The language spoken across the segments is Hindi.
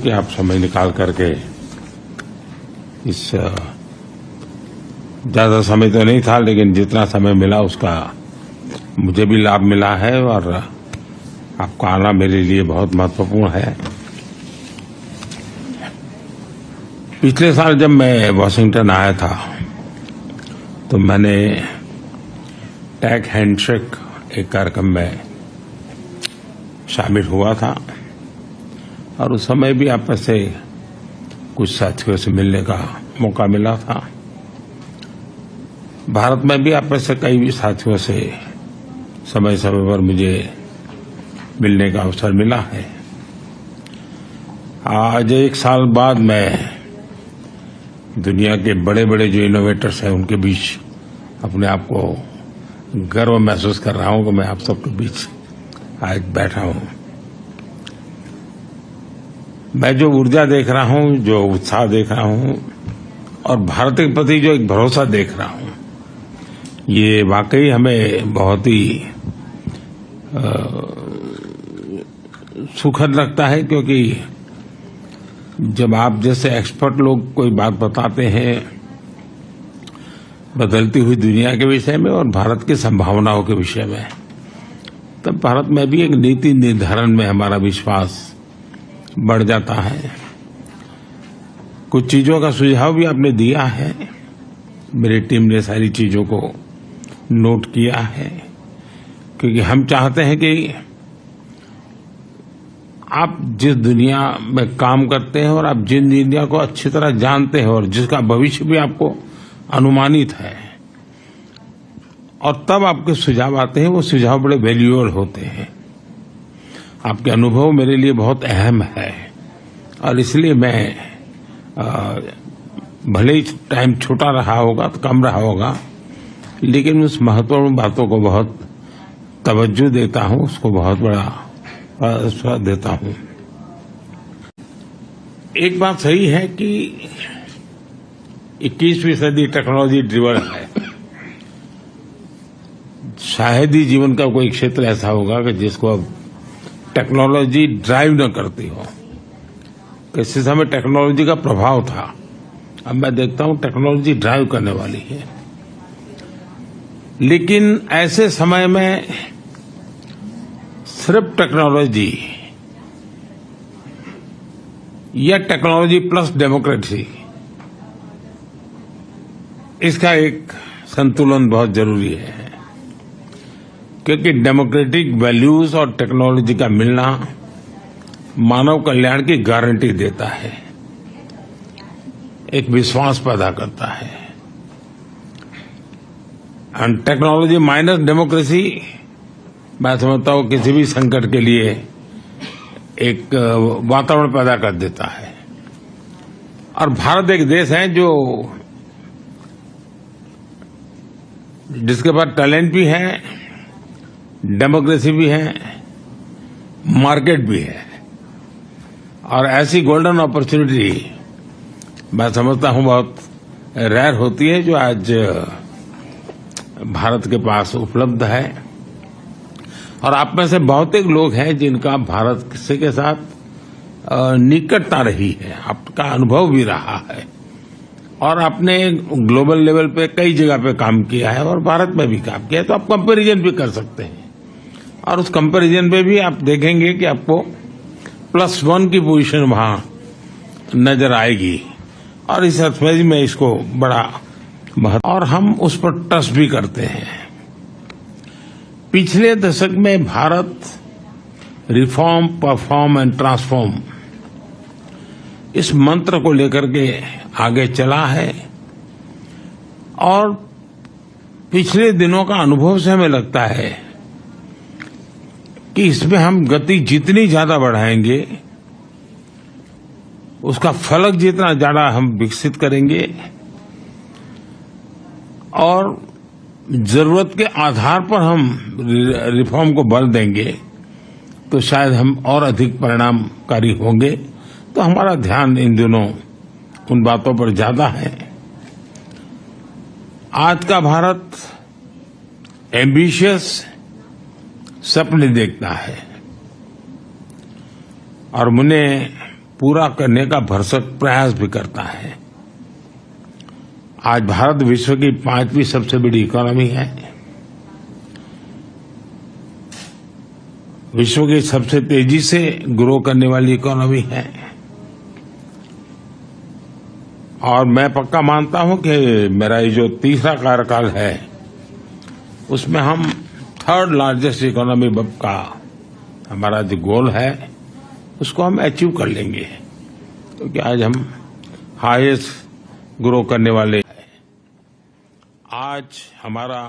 कि आप समय निकाल करके इस ज्यादा समय तो नहीं था, लेकिन जितना समय मिला उसका मुझे भी लाभ मिला है और आपका आना मेरे लिए बहुत महत्वपूर्ण है। पिछले साल जब मैं वॉशिंगटन आया था तो मैंने टैग हैंडशेक एक कार्यक्रम में शामिल हुआ था और उस समय भी आप में से कुछ साथियों से मिलने का मौका मिला था। भारत में भी आप में से कई साथियों से समय समय पर मुझे मिलने का अवसर मिला है। आज एक साल बाद मैं दुनिया के बड़े बड़े जो इनोवेटर्स हैं उनके बीच अपने आप को गर्व महसूस कर रहा हूं कि मैं आप सबके बीच आज बैठा हूं। मैं जो ऊर्जा देख रहा हूं, जो उत्साह देख रहा हूं और भारत के प्रति जो एक भरोसा देख रहा हूं, ये वाकई हमें बहुत ही सुखद लगता है, क्योंकि जब आप जैसे एक्सपर्ट लोग कोई बात बताते हैं बदलती हुई दुनिया के विषय में और भारत की संभावनाओं के विषय में, तब भारत में भी एक नीति निर्धारण में हमारा विश्वास बढ़ जाता है। कुछ चीजों का सुझाव भी आपने दिया है, मेरी टीम ने सारी चीजों को नोट किया है, क्योंकि हम चाहते हैं कि आप जिस दुनिया में काम करते हैं और आप जिन दुनिया को अच्छी तरह जानते हैं और जिसका भविष्य भी आपको अनुमानित है, और तब आपके सुझाव आते हैं, वो सुझाव बड़े वैल्यूएबल होते हैं। आपके अनुभव मेरे लिए बहुत अहम है और इसलिए मैं भले ही टाइम छोटा रहा होगा तो कम रहा होगा, लेकिन उस महत्वपूर्ण बातों को बहुत तवज्जो देता हूं, उसको बहुत बड़ा स्वाद देता हूं। एक बात सही है कि 21वीं सदी टेक्नोलॉजी ड्रिवन है। शायद ही जीवन का कोई क्षेत्र ऐसा होगा कि जिसको अब टेक्नोलॉजी ड्राइव न करती हो। किसी समय टेक्नोलॉजी का प्रभाव था, अब मैं देखता हूं टेक्नोलॉजी ड्राइव करने वाली है। लेकिन ऐसे समय में सिर्फ टेक्नोलॉजी या टेक्नोलॉजी प्लस डेमोक्रेसी, इसका एक संतुलन बहुत जरूरी है, क्योंकि डेमोक्रेटिक वैल्यूज और टेक्नोलॉजी का मिलना मानव कल्याण की गारंटी देता है, एक विश्वास पैदा करता है। एंड टेक्नोलॉजी माइनस डेमोक्रेसी, मैं समझता हूं किसी भी संकट के लिए एक वातावरण पैदा कर देता है। और भारत एक देश है जिसके पास टैलेंट भी है, डेमोक्रेसी भी है, मार्केट भी है, और ऐसी गोल्डन अपॉर्चुनिटी मैं समझता हूं बहुत रेयर होती है जो आज भारत के पास उपलब्ध है। और आप में से बहुत एक लोग हैं जिनका भारत से के साथ निकटता रही है, आपका अनुभव भी रहा है, और आपने ग्लोबल लेवल पे कई जगह पे काम किया है और भारत में भी काम किया है, तो आप कंपैरिजन भी कर सकते हैं। और उस कंपैरिजन पे भी आप देखेंगे कि आपको +1 की पोजीशन वहां नजर आएगी, और इस अर्थ में मैं इसको बड़ा महत्व, और हम उस पर ट्रस्ट भी करते हैं। पिछले दशक में Bharat reform, perform and transform इस मंत्र को लेकर के आगे चला है, और पिछले दिनों का अनुभव से हमें लगता है कि इसमें हम गति जितनी ज्यादा बढ़ाएंगे, उसका फलक जितना ज्यादा हम विकसित करेंगे, और जरूरत के आधार पर हम रिफॉर्म को बल देंगे, तो शायद हम और अधिक परिणामकारी होंगे। तो हमारा ध्यान इन दिनों उन बातों पर ज्यादा है। आज का भारत एम्बिशियस सपने देखता है, और मुझे पूरा करने का भरसक प्रयास भी करता है। आज भारत विश्व की 5वीं सबसे बड़ी इकोनॉमी है, विश्व की सबसे तेजी से ग्रो करने वाली इकोनॉमी है, और मैं पक्का मानता हूं कि मेरा ये जो तीसरा कार्यकाल है उसमें हम 3rd लार्जेस्ट इकोनॉमी का हमारा जो गोल है उसको हम अचीव कर लेंगे, क्योंकि आज हम हाईएस्ट ग्रो करने वाले हैं। आज हमारा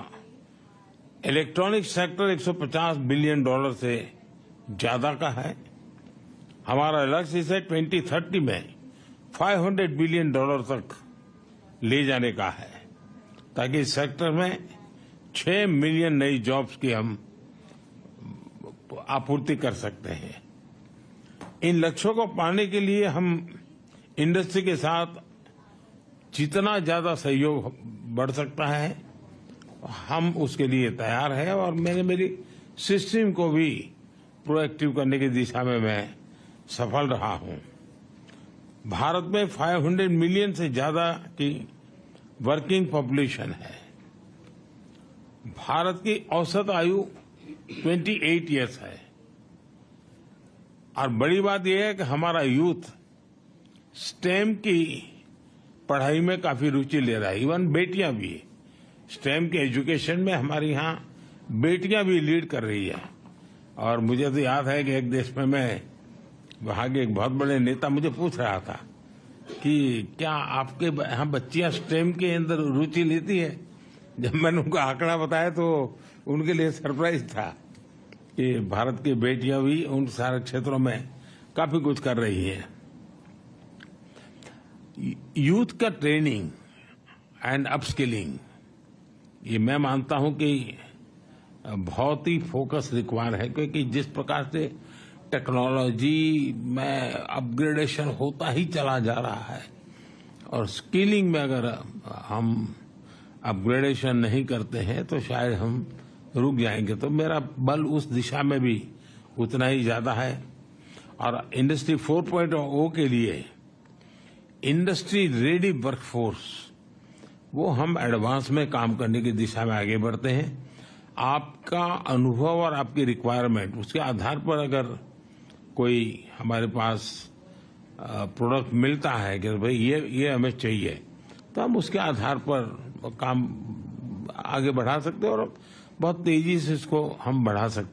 इलेक्ट्रॉनिक सेक्टर $150 बिलियन से ज्यादा का है। हमारा लक्ष्य इसे 2030 में $500 बिलियन तक ले जाने का है, ताकि इस सेक्टर में 6 मिलियन नई जॉब्स की हम आपूर्ति कर सकते हैं। इन लक्ष्यों को पाने के लिए हम इंडस्ट्री के साथ जितना ज्यादा सहयोग बढ़ सकता है हम उसके लिए तैयार हैं, और मैंने मेरी सिस्टम को भी प्रोएक्टिव करने की दिशा में मैं सफल रहा हूं। भारत में 500 मिलियन से ज्यादा की वर्किंग पॉपुलेशन है। भारत की औसत आयु 28 इयर्स है, और बड़ी बात यह है कि हमारा यूथ स्टेम की पढ़ाई में काफी रुचि ले रहा है। इवन बेटियां भी स्टेम के एजुकेशन में हमारे यहाँ बेटियां भी लीड कर रही है। और मुझे तो याद है कि एक देश में मैं वहां के एक बहुत बड़े नेता मुझे पूछ रहा था कि क्या आपके यहाँ बच्चियां स्टेम के अंदर रुचि लेती है। जब मैंने उनको आंकड़ा बताया तो उनके लिए सरप्राइज था कि भारत की बेटियां भी उन सारे क्षेत्रों में काफी कुछ कर रही है। यूथ का ट्रेनिंग एंड अपस्किलिंग, ये मैं मानता हूं कि बहुत ही फोकस रिक्वायर है, क्योंकि जिस प्रकार से टेक्नोलॉजी में अपग्रेडेशन होता ही चला जा रहा है, और स्किलिंग में अगर हम अपग्रेडेशन नहीं करते हैं तो शायद हम रुक जाएंगे। तो मेरा बल उस दिशा में भी उतना ही ज्यादा है। और इंडस्ट्री 4.0 के लिए इंडस्ट्री रेडी वर्कफोर्स, वो हम एडवांस में काम करने की दिशा में आगे बढ़ते हैं। आपका अनुभव और आपकी रिक्वायरमेंट, उसके आधार पर अगर कोई हमारे पास प्रोडक्ट मिलता है कि भाई ये हमें चाहिए, तो हम उसके आधार पर काम आगे बढ़ा सकते हैं और बहुत तेजी से इसको हम बढ़ा सकते हैं।